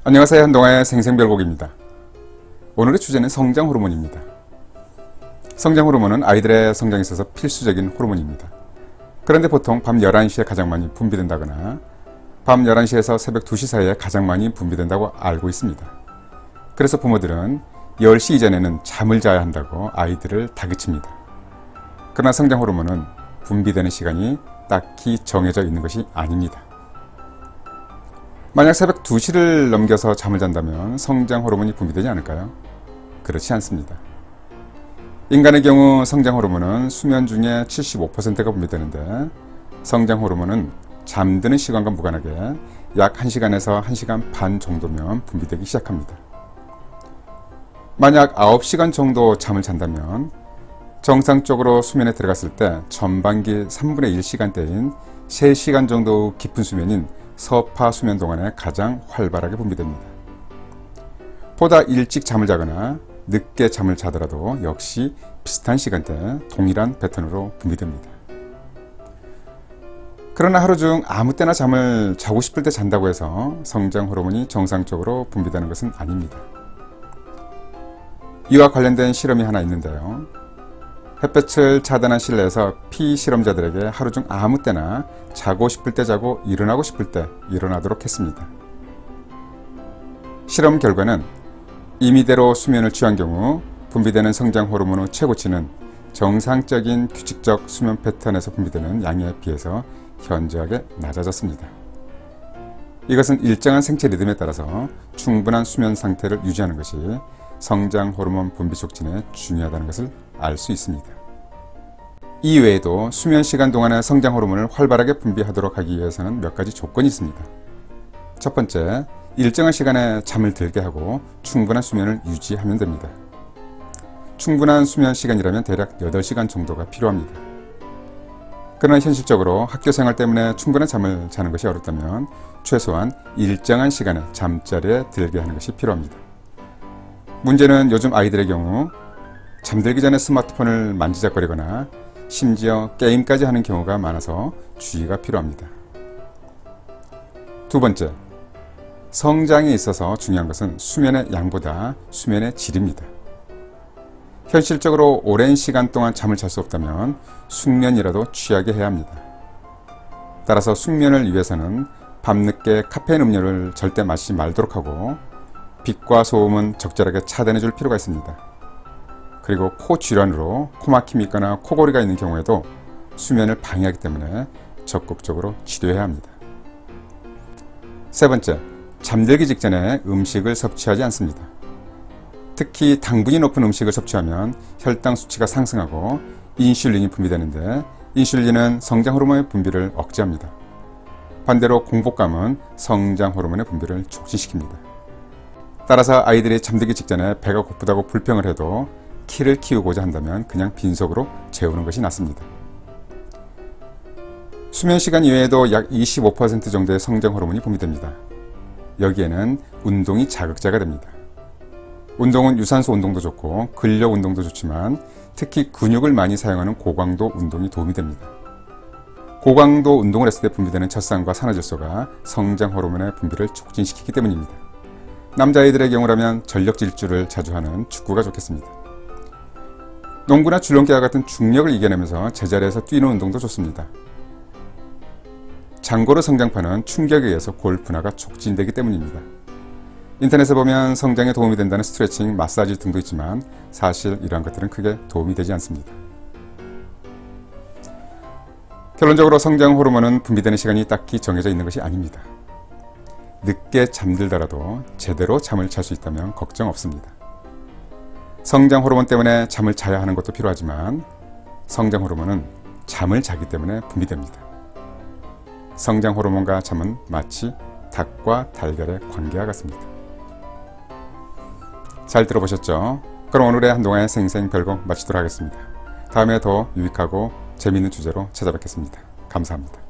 안녕하세요. 한동아의 생생별곡입니다. 오늘의 주제는 성장 호르몬입니다. 성장 호르몬은 아이들의 성장에 있어서 필수적인 호르몬입니다. 그런데 보통 밤 11시에 가장 많이 분비된다거나 밤 11시에서 새벽 2시 사이에 가장 많이 분비된다고 알고 있습니다. 그래서 부모들은 10시 이전에는 잠을 자야 한다고 아이들을 다그칩니다. 그러나 성장 호르몬은 분비되는 시간이 딱히 정해져 있는 것이 아닙니다. 만약 새벽 2시를 넘겨서 잠을 잔다면 성장 호르몬이 분비되지 않을까요? 그렇지 않습니다. 인간의 경우 성장 호르몬은 수면 중에 75%가 분비되는데 성장 호르몬은 잠드는 시간과 무관하게 약 1시간에서 1시간 반 정도면 분비되기 시작합니다. 만약 9시간 정도 잠을 잔다면 정상적으로 수면에 들어갔을 때 전반기 3분의 1시간대인 3시간 정도 깊은 수면인 서파 수면 동안에 가장 활발하게 분비됩니다. 보다 일찍 잠을 자거나 늦게 잠을 자더라도 역시 비슷한 시간대에 동일한 패턴으로 분비됩니다. 그러나 하루 중 아무 때나 잠을 자고 싶을 때 잔다고 해서 성장 호르몬이 정상적으로 분비되는 것은 아닙니다. 이와 관련된 실험이 하나 있는데요. 햇볕을 차단한 실내에서 피실험자들에게 하루 중 아무 때나 자고 싶을 때 자고 일어나고 싶을 때 일어나도록 했습니다. 실험 결과는 임의대로 수면을 취한 경우 분비되는 성장 호르몬의 최고치는 정상적인 규칙적 수면 패턴에서 분비되는 양에 비해서 현저하게 낮아졌습니다. 이것은 일정한 생체 리듬에 따라서 충분한 수면 상태를 유지하는 것이 성장 호르몬 분비 촉진에 중요하다는 것을 알 수 있습니다. 이 외에도 수면 시간 동안에 성장 호르몬을 활발하게 분비하도록 하기 위해서는 몇 가지 조건이 있습니다. 첫 번째, 일정한 시간에 잠을 들게 하고 충분한 수면을 유지하면 됩니다. 충분한 수면 시간이라면 대략 8시간 정도가 필요합니다. 그러나 현실적으로 학교 생활 때문에 충분한 잠을 자는 것이 어렵다면 최소한 일정한 시간에 잠자리에 들게 하는 것이 필요합니다. 문제는 요즘 아이들의 경우 잠들기 전에 스마트폰을 만지작거리거나 심지어 게임까지 하는 경우가 많아서 주의가 필요합니다. 두 번째, 성장에 있어서 중요한 것은 수면의 양보다 수면의 질입니다. 현실적으로 오랜 시간 동안 잠을 잘 수 없다면 숙면이라도 취하게 해야 합니다. 따라서 숙면을 위해서는 밤늦게 카페인 음료를 절대 마시지 말도록 하고 빛과 소음은 적절하게 차단해 줄 필요가 있습니다. 그리고 코 질환으로 코막힘이 있거나 코골이가 있는 경우에도 수면을 방해하기 때문에 적극적으로 치료해야 합니다. 세 번째, 잠들기 직전에 음식을 섭취하지 않습니다. 특히 당분이 높은 음식을 섭취하면 혈당 수치가 상승하고 인슐린이 분비되는데 인슐린은 성장 호르몬의 분비를 억제합니다. 반대로 공복감은 성장 호르몬의 분비를 촉진시킵니다. 따라서 아이들이 잠들기 직전에 배가 고프다고 불평을 해도 키를 키우고자 한다면 그냥 빈속으로 재우는 것이 낫습니다. 수면 시간 이외에도 약 25% 정도의 성장 호르몬이 분비됩니다. 여기에는 운동이 자극제가 됩니다. 운동은 유산소 운동도 좋고 근력 운동도 좋지만 특히 근육을 많이 사용하는 고강도 운동이 도움이 됩니다. 고강도 운동을 했을 때 분비되는 젖산과 산화질소가 성장 호르몬의 분비를 촉진시키기 때문입니다. 남자아이들의 경우라면 전력 질주를 자주 하는 축구가 좋겠습니다. 농구나 줄넘기와 같은 중력을 이겨내면서 제자리에서 뛰는 운동도 좋습니다. 장고르 성장판은 충격에 의해서 골 분화가 촉진되기 때문입니다. 인터넷에 보면 성장에 도움이 된다는 스트레칭, 마사지 등도 있지만 사실 이러한 것들은 크게 도움이 되지 않습니다. 결론적으로 성장 호르몬은 분비되는 시간이 딱히 정해져 있는 것이 아닙니다. 늦게 잠들더라도 제대로 잠을 잘 수 있다면 걱정 없습니다. 성장 호르몬 때문에 잠을 자야 하는 것도 필요하지만 성장 호르몬은 잠을 자기 때문에 분비됩니다. 성장 호르몬과 잠은 마치 닭과 달걀의 관계와 같습니다. 잘 들어보셨죠? 그럼 오늘의 한동아의 생생별곡 마치도록 하겠습니다. 다음에 더 유익하고 재미있는 주제로 찾아뵙겠습니다. 감사합니다.